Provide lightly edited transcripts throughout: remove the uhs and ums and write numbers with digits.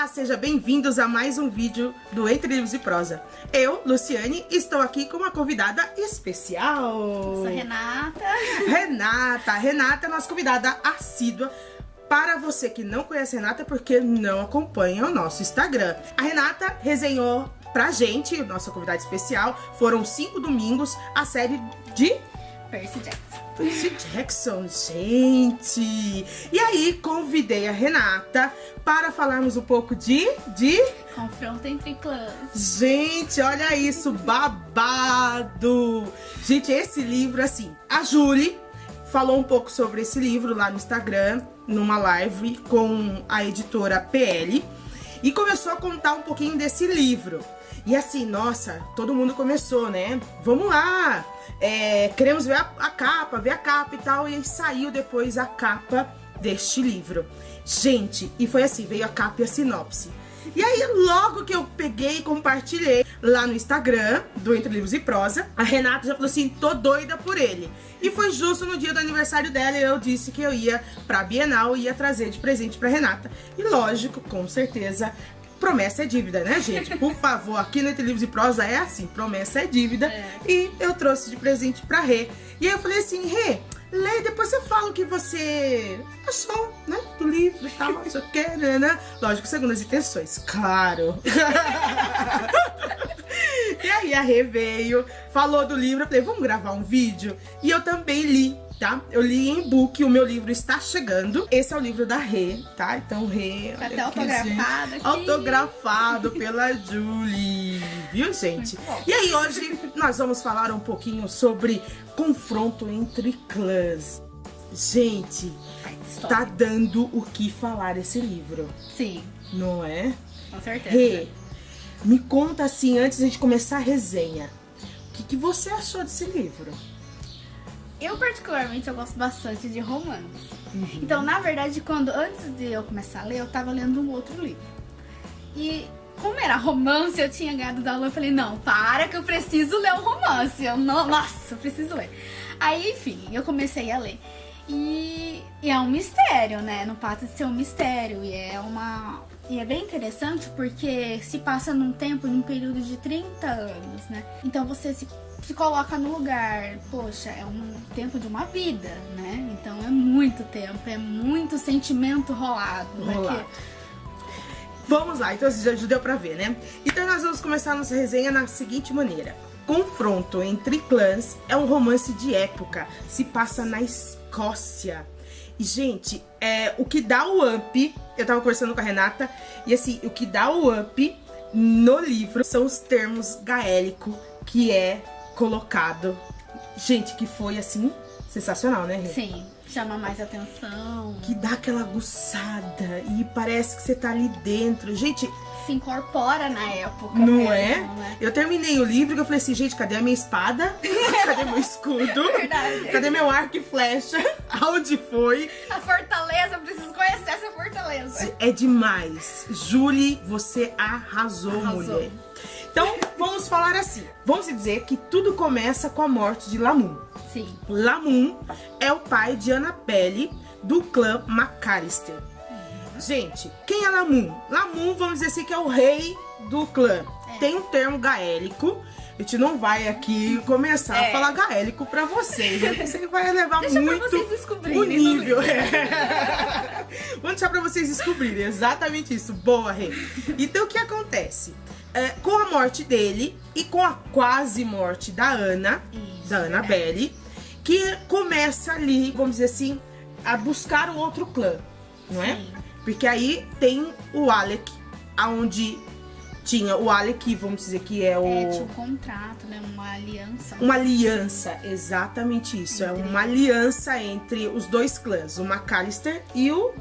Olá, sejam bem-vindos a mais um vídeo do Entre Livros e Prosa. Eu, Luciane, estou aqui com uma convidada especial. Sou Renata. Renata é nossa convidada assídua. Para você que não conhece a Renata, porque não acompanha o nosso Instagram. A Renata resenhou pra gente, nossa convidada especial, foram 5 domingos, a série de Percy Jackson. Percy Jackson, gente! E aí, convidei a Renata para falarmos um pouco de... Confronto entre clãs. Gente, olha isso, babado! Gente, esse livro, assim, a Julie falou um pouco sobre esse livro lá no Instagram, numa live com a editora PL, e começou a contar um pouquinho desse livro. E assim, nossa, todo mundo começou, né? Vamos lá! Queremos ver a capa e tal. E aí saiu depois a capa deste livro. Gente, e foi assim, veio a capa e a sinopse. E aí, logo que eu peguei e compartilhei lá no Instagram, do Entre Livros e Prosa, a Renata já falou assim, tô doida por ele. E foi justo no dia do aniversário dela, e eu disse que eu ia pra Bienal e ia trazer de presente pra Renata. E lógico, com certeza, promessa é dívida, né, gente? Por favor, aqui no Entre Livros e Prosa é assim, promessa é dívida. E eu trouxe de presente pra Rê. E aí eu falei assim, Rê, lê, depois você fala o que você achou, né, do livro e tal, não sei o que, né? Lógico, segundo as intenções, claro. E aí a Rê veio, falou do livro, eu falei, vamos gravar um vídeo? E eu também li, tá? Eu li em e-book, o meu livro está chegando. Esse é o livro da Rê, tá? Então, Rê... Tá até autografado aqui. Autografado pela Julie, viu, gente? E aí, hoje, nós vamos falar um pouquinho sobre confronto entre clãs. Gente, tá dando o que falar esse livro. Sim. Não é? Com certeza. Rê, me conta assim, antes de a gente começar a resenha, o que você achou desse livro? Eu, particularmente, eu gosto bastante de romance. Então, na verdade, antes de eu começar a ler, eu tava lendo um outro livro. E como era romance, eu tinha ganhado da aula, eu falei, não, para que eu preciso ler um romance. Nossa, eu preciso ler. Aí, enfim, eu comecei a ler. E é um mistério, né? Não passa de ser um mistério. E é bem interessante porque se passa num período de 30 anos, né? Então você se coloca no lugar, poxa, é um tempo de uma vida, né? Então é muito tempo, é muito sentimento rolado. Né? Vamos lá, então já deu pra ver, né? Então nós vamos começar a nossa resenha na seguinte maneira. Confronto entre clãs é um romance de época, se passa na Escócia. E, gente, o que dá o up, eu tava conversando com a Renata, e assim, o que dá o up no livro são os termos gaélico que é colocado. Gente, que foi assim, sensacional, né, Rê? Sim, chama mais atenção. Que dá aquela aguçada e parece que você tá ali dentro. Gente, se incorpora na época. Não mesmo, é? Né? Eu terminei o livro e eu falei assim, gente, cadê a minha espada? Cadê meu escudo? Verdade. Cadê meu arco e flecha? Aonde foi? A fortaleza, eu preciso conhecer essa fortaleza. É demais. Julie, você arrasou, mulher. Então, vamos falar assim. Vamos dizer que tudo começa com a morte de Lamun. Sim. Lamun é o pai de Annabelle, do clã McAllister. Gente, quem é Lamun? Lamun, vamos dizer assim, que é o rei do clã. Tem um termo gaélico. A gente não vai aqui começar a falar gaélico pra vocês, né? Porque você vai levar muito o nível. Vamos deixar pra vocês descobrirem. Exatamente isso. Boa, Rê. Então, o que acontece? Com a morte dele e com a quase morte da Annabelle, que começa ali, vamos dizer assim, a buscar o outro clã, não é? Porque aí tem o Alec, aonde tinha o Alec, vamos dizer que é o... tinha um contrato, né? Uma aliança. Uma aliança, exatamente isso. É uma aliança entre os dois clãs, o McAllister e o...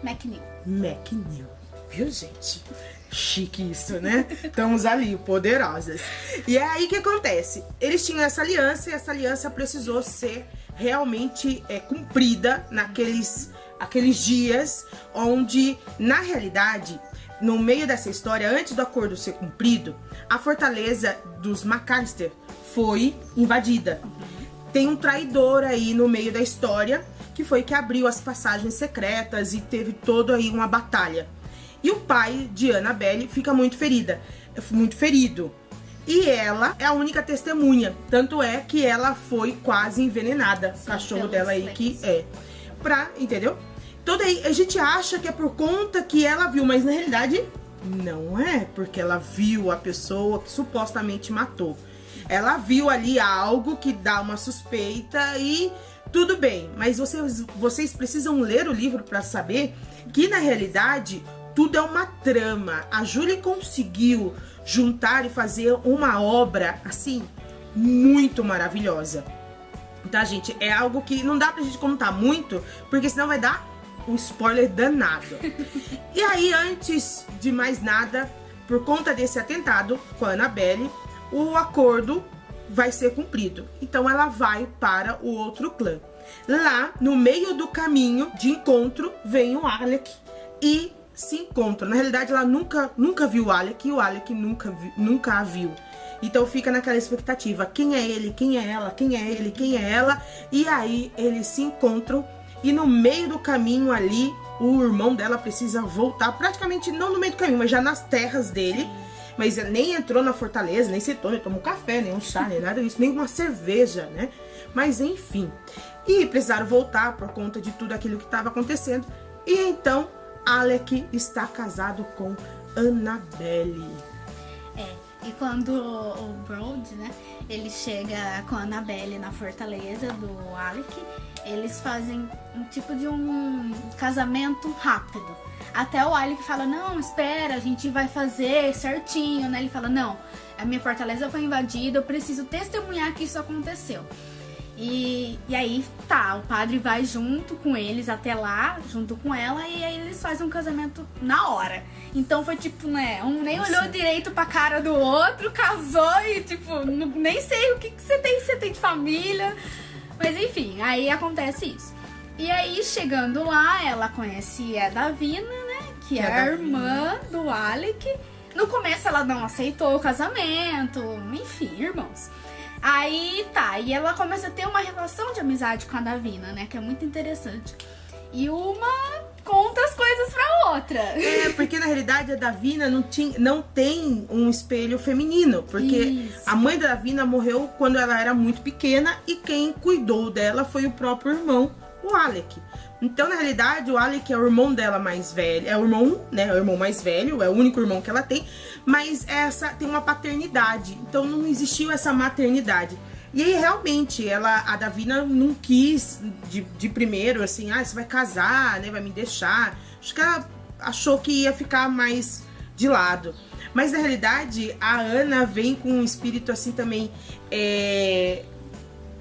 McNeil. Viu, gente? Chique isso, né? Estamos ali, poderosas. E é aí que acontece. Eles tinham essa aliança e essa aliança precisou ser realmente cumprida aqueles dias onde, na realidade, no meio dessa história, antes do acordo ser cumprido, a fortaleza dos McAllister foi invadida. Tem um traidor aí no meio da história, que foi que abriu as passagens secretas e teve toda aí uma batalha. E o pai de Annabelle fica muito ferido. E ela é a única testemunha. Tanto é que ela foi quase envenenada. O cachorro dela aí que é. Entendeu? Então daí a gente acha que é por conta que ela viu, mas na realidade não é. Porque ela viu a pessoa que supostamente matou. Ela viu ali algo que dá uma suspeita e tudo bem. Mas vocês precisam ler o livro para saber que na realidade tudo é uma trama. A Julie conseguiu juntar e fazer uma obra, assim, muito maravilhosa. Tá, gente? É algo que não dá pra gente contar muito, porque senão vai dar um spoiler danado. E aí, antes de mais nada, por conta desse atentado com a Annabelle, o acordo vai ser cumprido. Então ela vai para o outro clã. Lá, no meio do caminho de encontro, vem o Alec e se encontram. Na realidade, ela nunca viu o Alec e o Alec nunca a viu. Então fica naquela expectativa. Quem é ele? Quem é ela? Quem é ele? Quem é ela? E aí eles se encontram e no meio do caminho ali, o irmão dela precisa voltar. Praticamente não no meio do caminho, mas já nas terras dele. Mas nem entrou na fortaleza, nem sentou, nem tomou um café, nem um chá, nem nada disso, nem uma cerveja, né? Mas enfim. E precisaram voltar por conta de tudo aquilo que estava acontecendo. E então Alec está casado com Annabelle. E quando o Brody, né, ele chega com a Annabelle na fortaleza do Alec, eles fazem um tipo de um casamento rápido. Até o Alec fala, não, espera, a gente vai fazer certinho, né? Ele fala, não, a minha fortaleza foi invadida, eu preciso testemunhar que isso aconteceu. E aí, tá, o padre vai junto com eles até lá, junto com ela, e aí eles fazem um casamento na hora. Então foi tipo, né, um nem olhou direito pra cara do outro, casou e tipo, nem sei o que você tem de família. Mas enfim, aí acontece isso. E aí, chegando lá, ela conhece a Davina, né, que é a irmã do Alec. No começo ela não aceitou o casamento, enfim, irmãos. Aí tá, e ela começa a ter uma relação de amizade com a Davina, né? Que é muito interessante. E uma conta as coisas pra outra. Porque na realidade a Davina não tem um espelho feminino. Porque Isso. A mãe da Davina morreu quando ela era muito pequena e quem cuidou dela foi o próprio irmão, o Alec. Então, na realidade, o Alec é o irmão dela mais velho. É o irmão, né? É o irmão mais velho, é o único irmão que ela tem. Mas essa tem uma paternidade. Então, não existiu essa maternidade. E aí, realmente, a Davina não quis de primeiro, assim, você vai casar, né? Vai me deixar. Acho que ela achou que ia ficar mais de lado. Mas, na realidade, a Ana vem com um espírito, assim, também,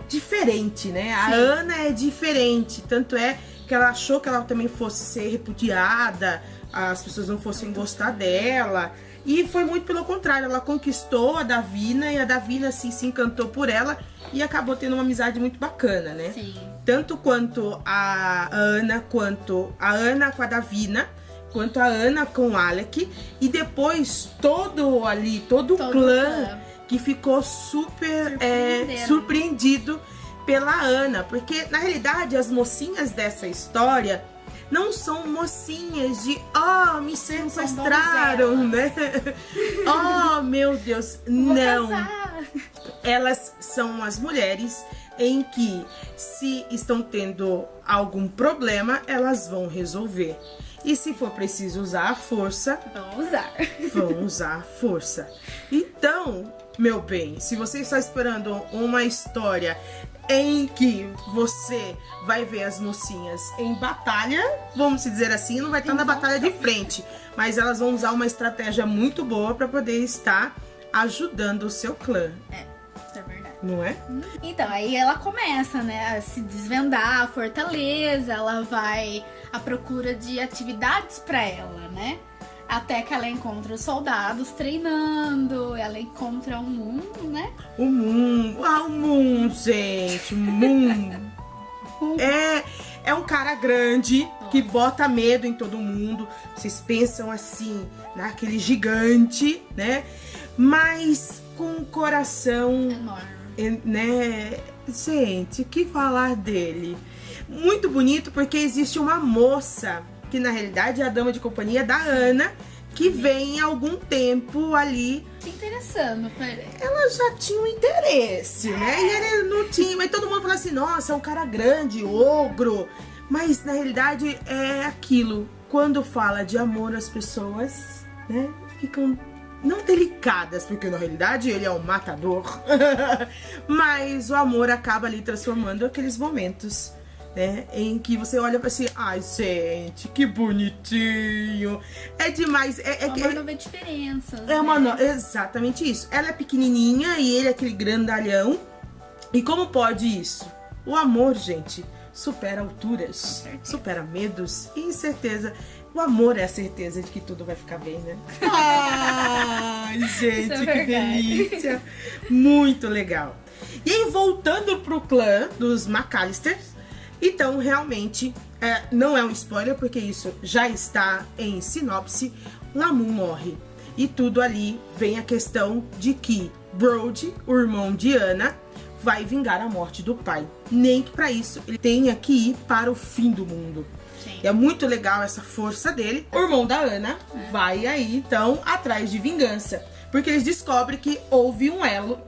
diferente, né? A Ana é diferente. Tanto é que ela achou que ela também fosse ser repudiada, as pessoas não fossem gostar dela. E foi muito pelo contrário, ela conquistou a Davina e a Davina assim, se encantou por ela e acabou tendo uma amizade muito bacana, né? Sim. Tanto quanto a Ana com a Davina, quanto a Ana com o Alec. E depois todo o clã que ficou super surpreendido pela Ana, porque na realidade as mocinhas dessa história não são mocinhas de me sequestraram, né? Oh, meu Deus, não. Elas são as mulheres em que, se estão tendo algum problema, elas vão resolver. E se for preciso usar a força, vão usar a força. Então, meu bem, se você está esperando uma história em que você vai ver as mocinhas em batalha, vamos dizer assim, não vai estar na batalha de frente, mas elas vão usar uma estratégia muito boa para poder estar ajudando o seu clã. Isso é verdade. Não é? Então, aí ela começa, né, a se desvendar a fortaleza, ela vai à procura de atividades para ela, né? Até que ela encontra os soldados treinando, ela encontra o Moon, né? O Moon, gente, o Moon. É um cara grande que bota medo em todo mundo. Vocês pensam assim, naquele gigante, né? Mas com um coração enorme, né? Gente, o que falar dele? Muito bonito porque existe uma moça que na realidade é a dama de companhia da Ana, que vem há algum tempo ali. Se interessando, peraí. Ela já tinha um interesse, né? E ele não tinha, mas todo mundo fala assim, nossa, é um cara grande, ogro. Mas na realidade é aquilo, quando fala de amor, as pessoas, né, ficam não delicadas, porque na realidade ele é um matador. Mas o amor acaba ali transformando aqueles momentos, né, em que você olha pra assim, ai gente, que bonitinho. É demais. O amor não vê diferenças. Exatamente isso. Ela é pequenininha e ele é aquele grandalhão. E como pode isso? O amor, gente, supera alturas, supera medos e incerteza. O amor é a certeza de que tudo vai ficar bem, né? Ai, gente, que delícia. Muito legal. E aí, voltando pro clã dos McAllister, então, realmente, não é um spoiler, porque isso já está em sinopse, Lamu morre. E tudo ali vem a questão de que Brody, o irmão de Ana, vai vingar a morte do pai. Nem que para isso ele tenha que ir para o fim do mundo. Sim. É muito legal essa força dele. O irmão da Ana vai aí, então, atrás de vingança. Porque eles descobrem que houve um elo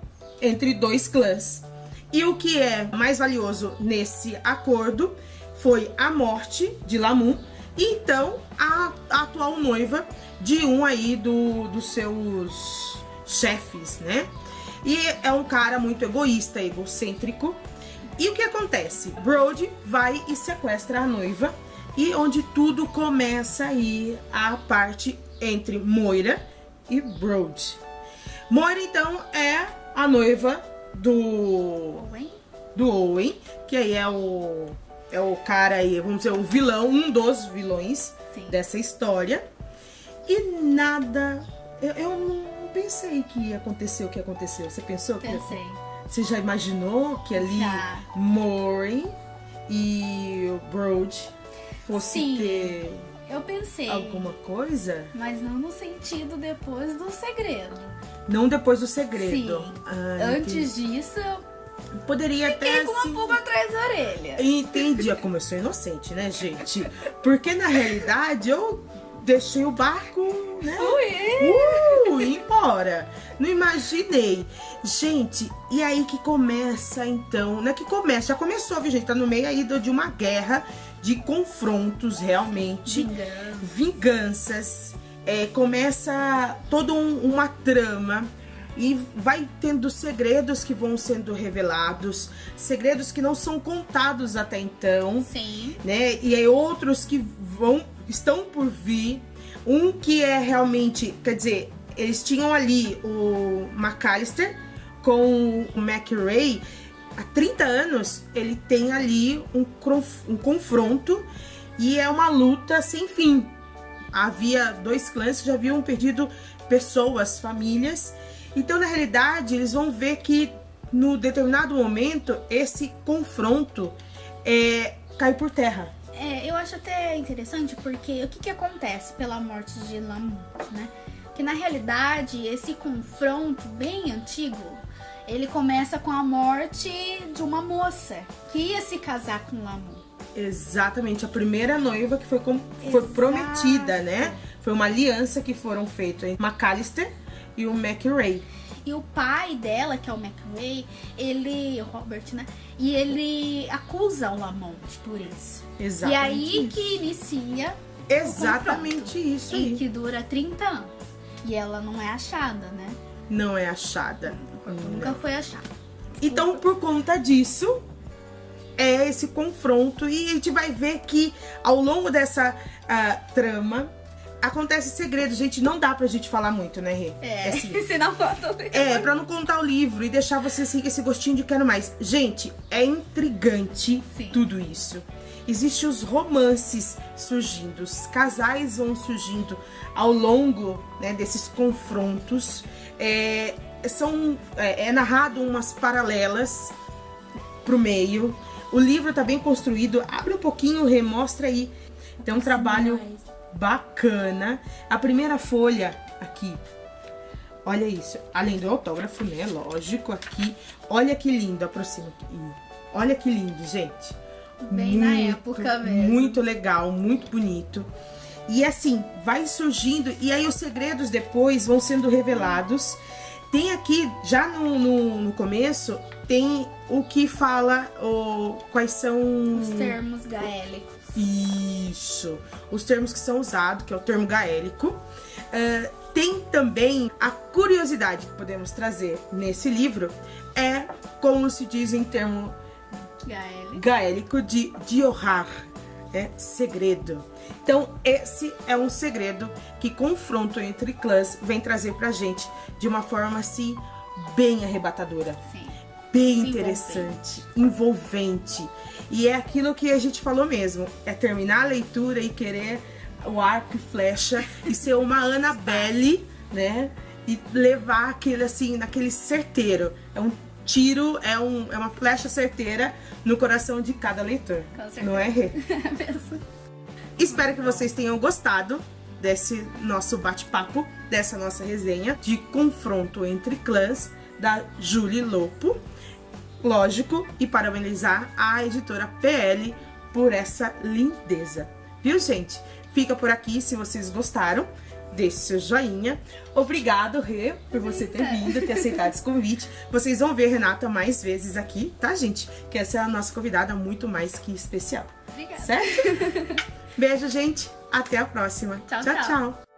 entre dois clãs. E o que é mais valioso nesse acordo foi a morte de Lamu. E então, a atual noiva de um aí dos seus chefes, né? E é um cara muito egoísta, egocêntrico. E o que acontece? Brody vai e sequestra a noiva. E onde tudo começa aí a parte entre Moira e Brody. Moira, então, é a noiva do Owen, que aí é o cara aí, vamos dizer, o vilão, um dos vilões dessa história. E nada, eu não pensei que ia acontecer o que aconteceu. Você pensou? Pensei. Você já imaginou que ali Moira e o Brody fosse ter eu pensei alguma coisa? Mas não no sentido depois do segredo. Não depois do segredo. Sim. Antes disso, poderia fiquei até com uma pulga atrás da orelha. Entendi. Como eu sou inocente, né, gente? Porque na realidade eu deixei o barco, né? Ir embora. Não imaginei. Gente, e aí que começa então, né? Que começa, já começou, viu, gente? Tá no meio aí de uma guerra, de confrontos realmente. Vinganças. Começa toda uma trama. E vai tendo segredos que vão sendo revelados, segredos que não são contados até então. Sim. Né? E aí outros que estão por vir. Um que é realmente, quer dizer, eles tinham ali o McAllister com o McRae. Há 30 anos ele tem ali um confronto e é uma luta sem fim. Havia dois clãs que já haviam perdido pessoas, famílias. Então, na realidade, eles vão ver que, no determinado momento, esse confronto cai por terra. Eu acho até interessante, porque o que acontece pela morte de Lamu, né? Que, na realidade, esse confronto bem antigo, ele começa com a morte de uma moça que ia se casar com Lamu. Exatamente, a primeira noiva que foi prometida, né? Foi uma aliança que foram feitas entre McAllister e o McRae. E o pai dela, que é o McRae, o Robert, né? E ele acusa o Lamont por isso. Exatamente. E aí que inicia exatamente isso aí. E que dura 30 anos. E ela não é achada, né? Não é achada. Nunca foi achada. Então, por conta disso, é esse confronto. E a gente vai ver que ao longo dessa trama acontece segredo, gente. Não dá pra gente falar muito, né, Rê? Assim. Se não conta o livro. Pra não contar o livro e deixar você assim, esse gostinho de quero mais. Gente, é intrigante tudo isso. Existem os romances surgindo, os casais vão surgindo ao longo, né, desses confrontos. É narrado umas paralelas pro meio. O livro tá bem construído. Abre um pouquinho, Rê, mostra aí. Tem um trabalho bacana. A primeira folha aqui, olha isso, além do autógrafo, né, lógico, aqui, olha que lindo, aproxima aqui, olha que lindo, gente, Bem na época mesmo. Muito legal, muito bonito. E assim, vai surgindo, e aí os segredos depois vão sendo revelados. Tem aqui, já no começo, tem o que fala, quais são... Os termos gaélicos. Isso, os termos que são usados, que é o termo gaélico. Tem também a curiosidade que podemos trazer nesse livro, é como se diz em termo gaélico de diorar, segredo. Então esse é um segredo que Confronto entre Clãs vem trazer pra gente de uma forma assim bem arrebatadora. Sim. Bem interessante, envolvente. E é aquilo que a gente falou mesmo, é terminar a leitura e querer o arco e flecha e ser uma Annabelle, né? E levar aquele assim, naquele certeiro. É um tiro, é uma flecha certeira no coração de cada leitor. Com certeza. Não é, Rê? É mesmo. Espero que vocês tenham gostado desse nosso bate-papo, dessa nossa resenha de Confronto entre Clãs, da Julie Lopo. Lógico, e parabenizar a editora PL por essa lindeza. Viu, gente? Fica por aqui se vocês gostaram. Deixe seu joinha. Obrigado, Rê, por você ter vindo, ter aceitado esse convite. Vocês vão ver Renata mais vezes aqui, tá, gente? Que essa é a nossa convidada muito mais que especial. Obrigada. Certo? Beijo, gente. Até a próxima. Tchau, Tchau, tchau. tchau.